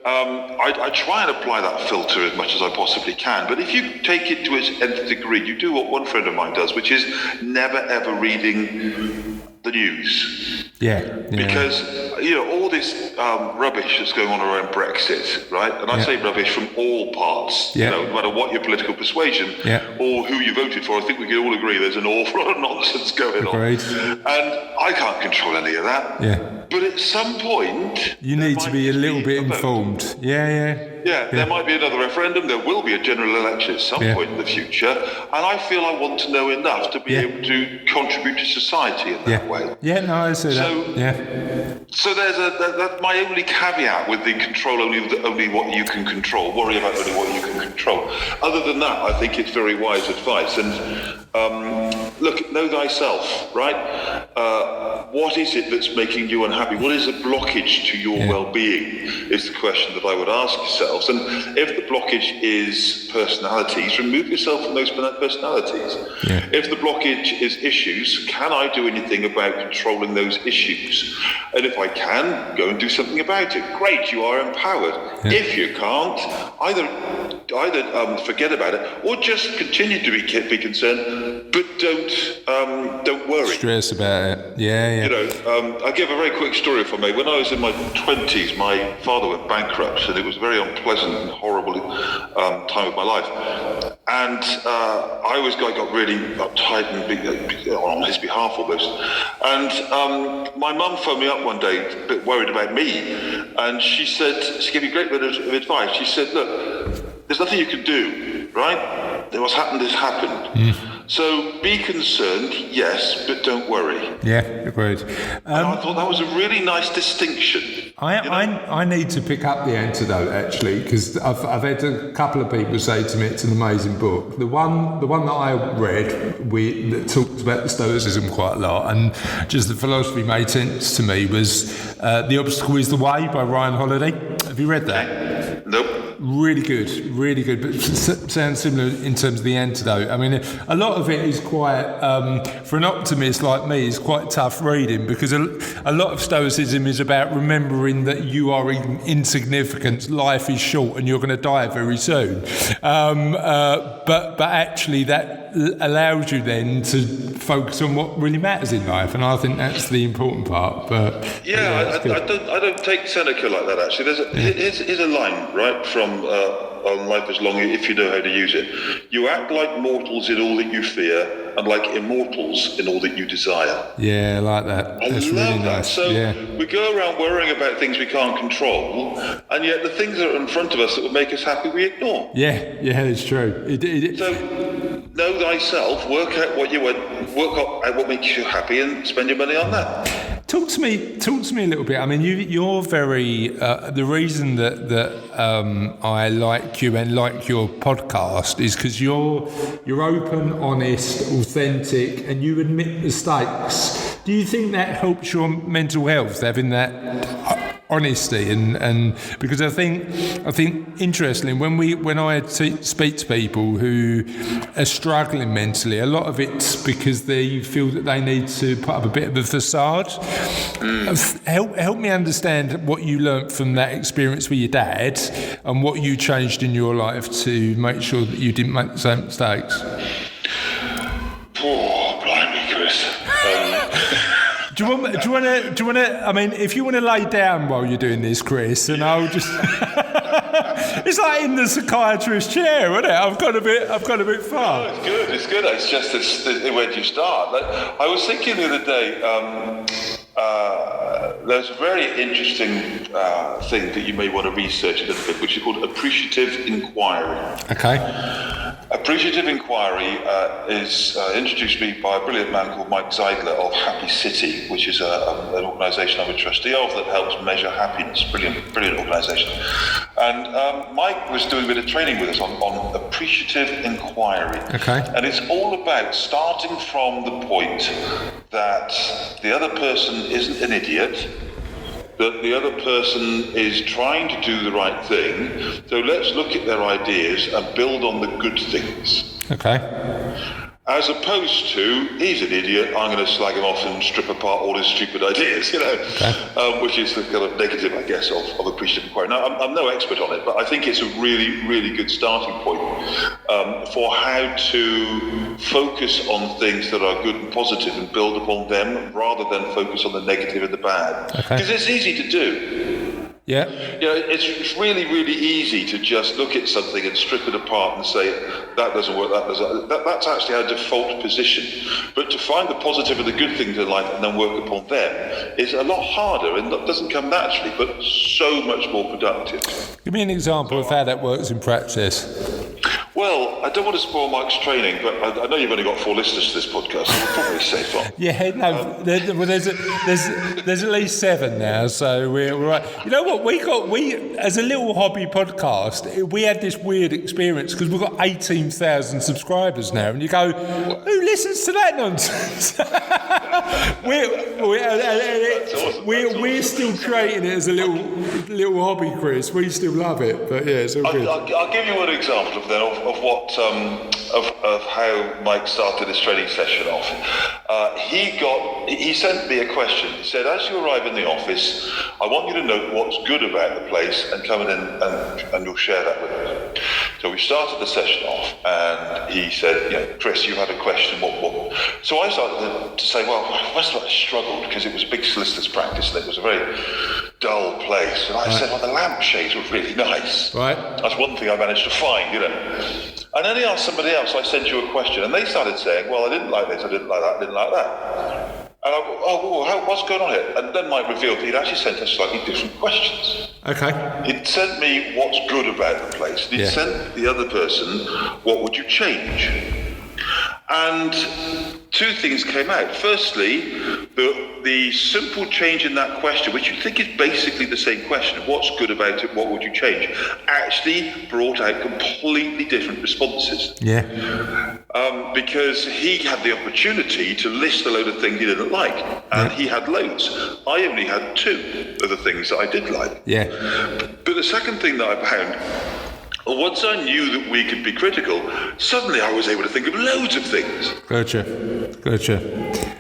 I try and apply that filter as much as I possibly can. But if you take it to its nth degree, you do what one friend of mine does, which is never ever reading the news. Yeah. Because, all this rubbish that's going on around Brexit, right? And I say rubbish from all parts, no matter what your political persuasion or who you voted for. I think we can all agree there's an awful lot of nonsense going Agreed. on. And I can't control any of that. Yeah. But at some point... You need to be a little bit informed. Yeah, there might be another referendum. There will be a general election at some point in the future. And I feel I want to know enough to be able to contribute to society in that way. Yeah, no, I see that. So there's that's my only caveat with the control only what you can control, worry about only what you can control. Other than that, I think it's very wise advice. And look, know thyself, right? What is it that's making you unhappy? What is the blockage to your well-being is the question that I would ask yourselves. And if the blockage is personalities, remove yourself from those personalities. Yeah. If the blockage is issues, can I do anything about controlling those issues? And if I can, go and do something about it. Great, you are empowered. Yeah. If you can't, either forget about it or just continue to be concerned, but don't worry. Stress about it. Yeah. I'll give a very quick story if I may. When I was in my 20s, my father went bankrupt, and it was a very unpleasant and horrible time of my life. And I got really uptight and on his behalf almost. And my mum phoned me up one day, a bit worried about me, and she gave me a great bit of advice. She said, look, there's nothing you can do, right? What's happened has happened. So be concerned, yes, but don't worry. Yeah, agreed. I thought that was a really nice distinction. I need to pick up The Antidote, actually, because I've had a couple of people say to me it's an amazing book. The one that I read that talks about the Stoicism quite a lot, and just the philosophy made sense to me, was The Obstacle is the Way by Ryan Holiday. Have you read that? Nope. Really good, but sounds similar in terms of The Antidote. I mean, a lot of it is quite, for an optimist like me, is quite tough reading, because a lot of Stoicism is about remembering that you are insignificant, life is short, and you're going to die very soon. But actually that allows you then to focus on what really matters in life, and I think that's the important part. But I don't take Seneca like that, actually. Here's a line, right, from on Life is Long if you know how to use it. You act like mortals in all that you fear, and like immortals in all that you desire. Yeah, I like that. That's love really that. nice. So we go around worrying about things we can't control, and yet the things that are in front of us that would make us happy, we ignore. Yeah, it's true. So know thyself, work out what you want, work out what makes you happy, and spend your money on that. Talk to me a little bit. I mean, you're very. The reason that I like you and like your podcast is because you're open, honest, authentic, and you admit mistakes. Do you think that helps your mental health, having that honesty? And because I think interestingly, when I speak to people who are struggling mentally, a lot of it's because they feel that they need to put up a bit of a facade. Help me understand what you learnt from that experience with your dad, and what you changed in your life to make sure that you didn't make the same mistakes. Oh, blimey, Chris. Do you want to? I mean, if you want to lay down while you're doing this, Chris, and I'll just. was like in the psychiatrist chair, wasn't it? I've got a bit far. No, it's good. It's just where do you start? Like, I was thinking the other day, there's a very interesting thing that you may want to research a little bit, which is called appreciative inquiry. Okay. Appreciative inquiry is introduced to me by a brilliant man called Mike Zeidler of Happy City, which is an organisation I'm a trustee of that helps measure happiness. Brilliant organisation. And Mike was doing a bit of training with us on appreciative inquiry. Okay. And it's all about starting from the point that the other person isn't an idiot, that the other person is trying to do the right thing. So let's look at their ideas and build on the good things. Okay. As opposed to, he's an idiot, I'm going to slag him off and strip apart all his stupid ideas, Okay. Which is the kind of negative, I guess, of appreciative inquiry. Now, I'm no expert on it, but I think it's a really, really good starting point for how to focus on things that are good and positive and build upon them rather than focus on the negative and the bad. Because it's easy to do. Yeah. You know, it's really, really easy to just look at something and strip it apart and say, that doesn't work, that's actually our default position. But to find the positive and the good things in life and then work upon them is a lot harder and that doesn't come naturally, but so much more productive. Give me an example of how that works in practice. Well, I don't want to spoil Mike's training, but I know you've only got 4 listeners to this podcast, so we're probably safe on. Yeah, no, there's at least 7 now, so we're right. You know what? We as a little hobby podcast, we had this weird experience because we've got 18,000 subscribers now, and you go, who listens to that nonsense? We're still creating it as a little hobby, Chris. We still love it, but yeah, it's all good. I'll give you an example of what of how Mike started this training session off. He sent me a question. He said, as you arrive in the office, I want you to note what's good about the place and come in and you'll share that with us. So we started the session off and he said, Chris, you had a question, what? So I started to say, well, first of all, I struggled because it was a big solicitor's practice and it was a very dull place. And I said, well, the lampshades were really nice. Right. That's one thing I managed to find, And then he asked somebody else, I sent you a question, and they started saying, well, I didn't like this, I didn't like that, I didn't like that. And I go, what's going on here? And then Mike revealed he'd actually sent us slightly different questions. Okay. He'd sent me what's good about the place. He'd sent the other person, what would you change? And 2 things came out. Firstly, the simple change in that question, which you think is basically the same question, what's good about it, what would you change, actually brought out completely different responses. Yeah. Because he had the opportunity to list a load of things he didn't like, and he had loads. I only had 2 of the things that I did like. Yeah. But the second thing that I found, once I knew that we could be critical, suddenly I was able to think of loads of things. Gotcha.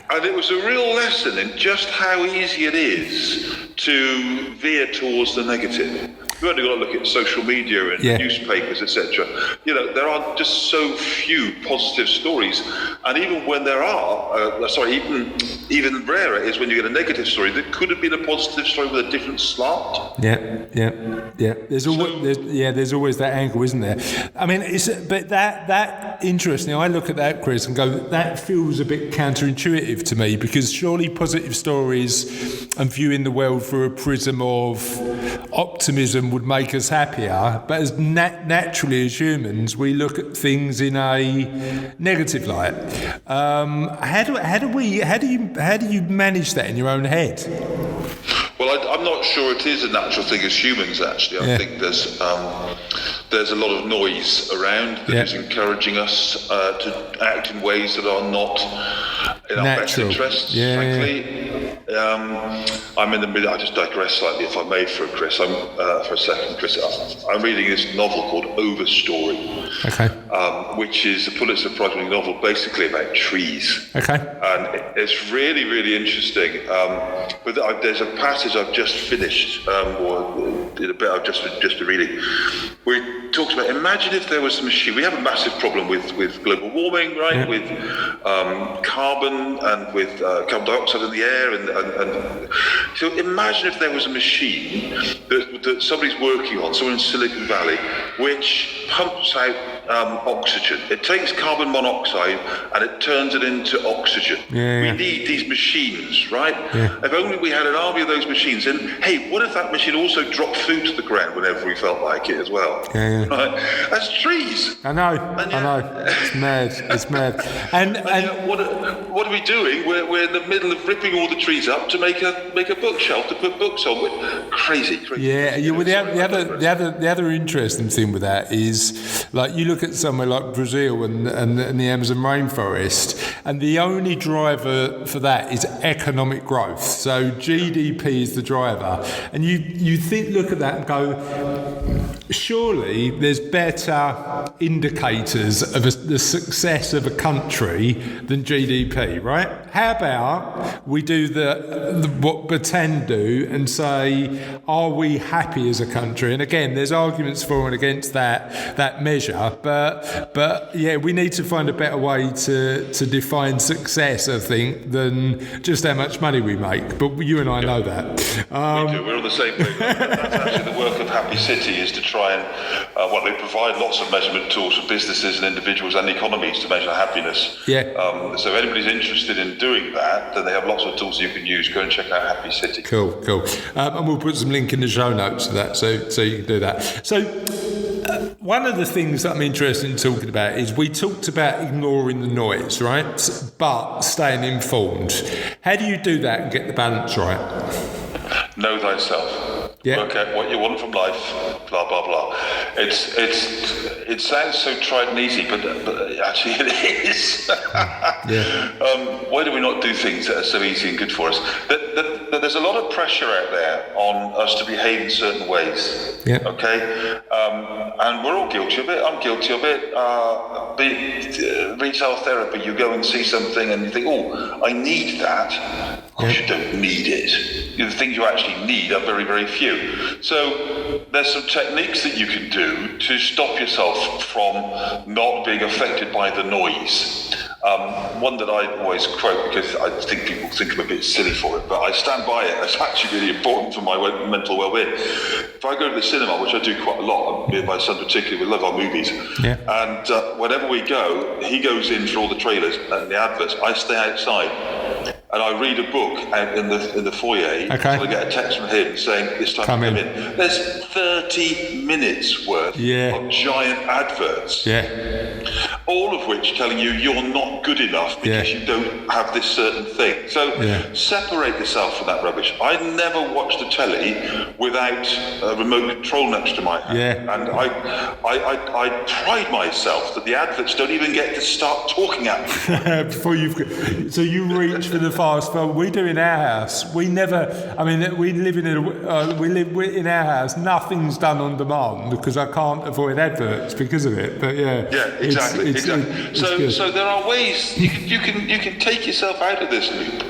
And it was a real lesson in just how easy it is to veer towards the negative. You've only got to look at social media and newspapers, etc. There are just so few positive stories. And even when there are, even rarer is when you get a negative story that could have been a positive story with a different slant. Yeah. There's always that angle, isn't there? I mean, but that interesting. I look at that, Chris, and go, that feels a bit counterintuitive to me, because surely positive stories and viewing the world through a prism of optimism would make us happier, but as naturally as humans, we look at things in a negative light. How do you manage that in your own head? Well, I'm not sure it is a natural thing as humans, actually. I think there's a lot of noise around that is encouraging us to act in ways that are not in our best interests, frankly. I'm in the middle. I just digress slightly, if I may, for a second, Chris. I'm reading this novel called Overstory, which is a Pulitzer Prize-winning novel, basically about trees. Okay. And it's really, really interesting. But there's a passage I've just finished, or a bit I've just been reading, where it talks about, imagine if there was a machine. We have a massive problem with global warming, right? With carbon and with carbon dioxide in the air and And so imagine if there was a machine that somebody's working on, someone in Silicon Valley, which pumps out oxygen. It takes carbon monoxide and it turns it into oxygen. We need these machines, right? If only we had an army of those machines. And hey, what if that machine also dropped food to the ground whenever we felt like it as well? Right? That's trees. I know. It's mad. And what are we doing? We're in the middle of ripping all the trees up to make a bookshelf to put books on. Crazy. Yeah. Well, the other interesting thing with that is, like, you look at somewhere like Brazil and the Amazon rainforest, and the only driver for that is economic growth. So GDP is the driver, and you look at that and go, surely there's better indicators of the success of a country than GDP, right? How about we do what Bhutan do and say, are we happy as a country? And again, there's arguments for and against that measure, but yeah, we need to find a better way to define success, I think, than just how much money we make. But you and I know that. We do. We're on the same page. That's actually the work of Happy City, is to try and they provide lots of measurement tools for businesses and individuals and economies to measure happiness. So if anybody's interested in doing that, then they have lots of tools you can use. Go and check out Happy City. Cool. And we'll put some link in the show notes to that, so you can do that. So one of the things that I'm interested in talking about is, we talked about ignoring the noise, right? But staying informed. How do you do that and get the balance right? Know thyself. Work out what you want from life, blah, blah, blah. It sounds so trite and easy, but actually it is. Why do we not do things that are so easy and good for us? There's a lot of pressure out there on us to behave in certain ways. Okay? And we're all guilty of it. I'm guilty of it. Retail therapy, you go and see something and you think, oh, I need that. Of course you don't need it. The things you actually need are very, very few. So there's some techniques that you can do to stop yourself from not being affected by the noise. One that I always quote, because I think people think I'm a bit silly for it, but I stand by it. It's actually really important for my mental well-being. If I go to the cinema, which I do quite a lot, me and my son particularly, we love our movies, and whenever we go, he goes in for all the trailers and the adverts. I stay outside. And I read a book out in the foyer, so I get a text from him saying, it's time to come in. There's 30 minutes worth of giant adverts, all of which telling you you're not good enough because you don't have this certain thing. So separate yourself from that rubbish. I never watch the telly without a remote control next to my hand. And I pride myself that the adverts don't even get to start talking at me. Before so you reach for the fast forward. We do in our house. We never. I mean, we live in our house. Nothing's done on demand because I can't avoid adverts because of it. But exactly. So there are ways you can take yourself out of this loop.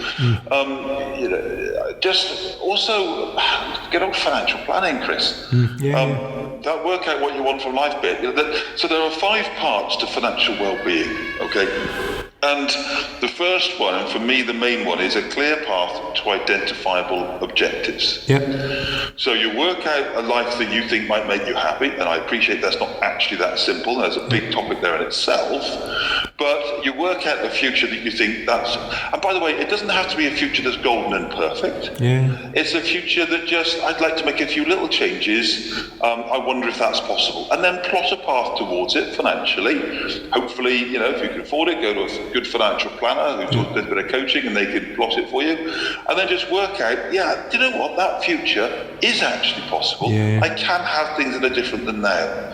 Just also get on financial planning, Chris. That work out what you want from life bit. So there are 5 parts to financial well-being. Okay. And the first one, and for me the main one, is a clear path to identifiable objectives. So you work out a life that you think might make you happy, and I appreciate that's not actually that simple. There's a big topic there in itself. But you work out a future that you think that's... And by the way, it doesn't have to be a future that's golden and perfect. It's a future that just, I'd like to make a few little changes. I wonder if that's possible. And then plot a path towards it financially. Hopefully, if you can afford it, go to a good financial planner who does a little bit of coaching and they can plot it for you. And then just work out, do you know what? That future is actually possible. I can have things that are different than now.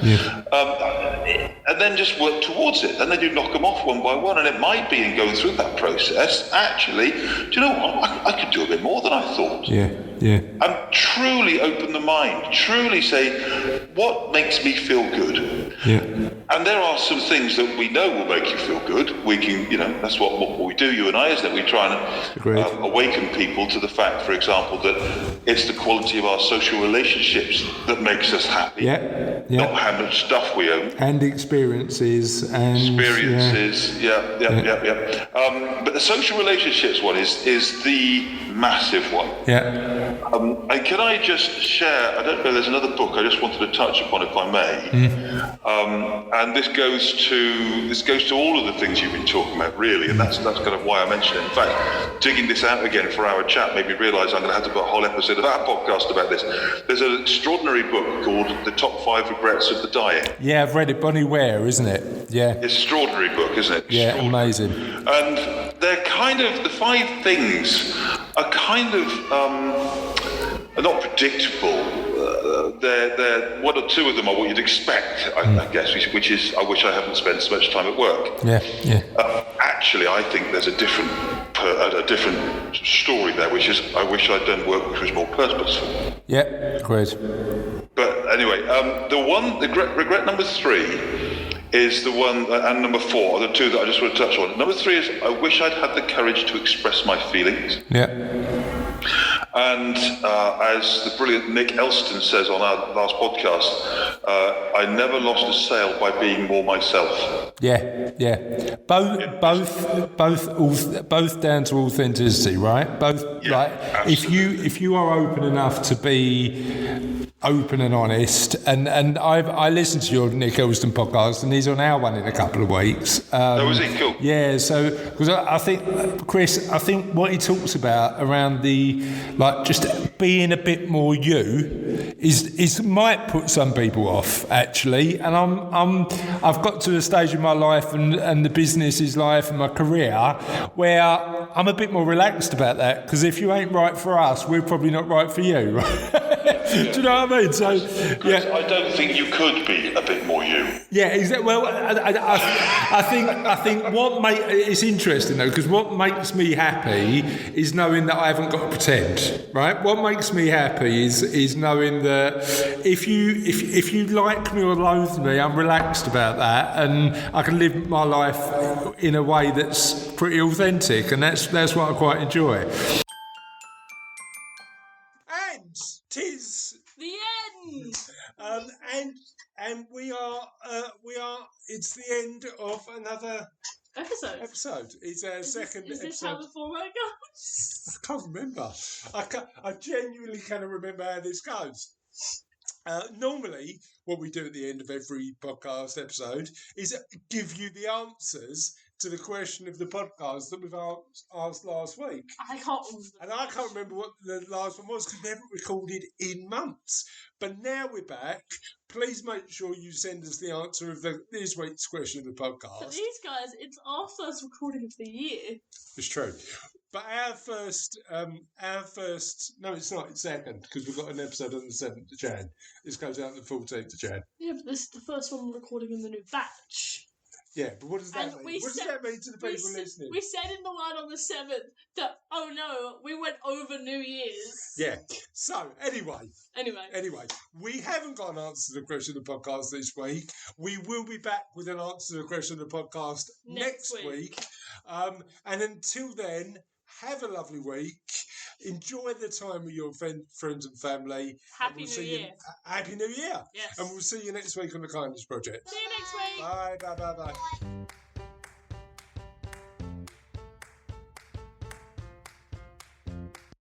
And then just work towards it. And then you knock them off one by one. And it might be in going through that process, actually, do you know what? I could do a bit more than I thought. And truly open the mind. Truly say, what makes me feel good? Yeah. And there are some things that we know will make you feel good. We can, that's what we do, you and I, isn't it? We try and awaken people to the fact, for example, that it's the quality of our social relationships that makes us happy. Yeah. Not how much stuff we own. And experiences. Yeah. But the social relationships one is the massive one. Yeah. And can I just share, I don't know, there's another book I just wanted to touch upon, if I may. And this goes to all of the things you've been talking about, really, and that's kind of why I mentioned it. In fact, digging this out again for our chat made me realise I'm going to have to put a whole episode of our podcast about this. There's an extraordinary book called The Top 5 Regrets of the Dying. Yeah, I've read it. Bonnie Ware, isn't it? Yeah. Extraordinary book, isn't it? Yeah, amazing. And they're kind of, the 5 things are kind of are not predictable. They're one or two of them are what you'd expect, I guess, which is I wish I hadn't spent so much time at work. Yeah. Actually, I think there's a different story there, which is I wish I'd done work which was more purposeful. Yeah, great. But anyway, the regret number 3 is the one, and number 4 are the two that I just want to touch on. Number 3 is I wish I'd had the courage to express my feelings. Yeah. And as the brilliant Nick Elston says on our last podcast, I never lost a sale by being more myself. Yeah. Both down to authenticity, right? Both, like, if you are open enough to be open and honest, and I listened to your Nick Elston podcast, and he's on our one in a couple of weeks. Is he cool? Yeah, so because I think, Chris, what he talks about around the just being a bit more you is might put some people off, actually. And I've got to a stage in my life and the business's life and my career where I'm a bit more relaxed about that, because if you ain't right for us, we're probably not right for you, right? Do you know what I mean? So, yeah. I don't think you could be a bit more you. Yeah, exactly. Well, I think it's interesting though, because what makes me happy is knowing that I haven't got to pretend, right? What makes me happy is knowing that if you like me or loathe me, I'm relaxed about that, and I can live my life in a way that's pretty authentic, and that's what I quite enjoy. And 'tis the end. And we are it's the end of another episode. It's our second episode. Is this how the format goes? I can't remember. I genuinely cannot remember how this goes. Normally, what we do at the end of every podcast episode is give you the answers to the question of the podcast that we've asked last week. I can't remember. And I can't remember what the last one was because we haven't recorded in months. But now we're back. Please make sure you send us the answer of this week's question of the podcast. For these guys, it's our first recording of the year. It's true. But our first, no, it's not, it's second, because we've got an episode on the 7th of Jan. This goes out on the 14th of Jan. Yeah, but this is the first one we're recording in the new batch. Yeah, but what does that mean? What does that mean to the people listening? We said in the line on the 7th that, oh no, we went over New Year's. Yeah. So, anyway, we haven't got an answer to the question of the podcast this week. We will be back with an answer to the question of the podcast next week. And until then, have a lovely week. Enjoy the time with your friends and family. Happy New Year. Happy New Year. Yes. And we'll see you next week on the Kindness Project. See you next week. Bye.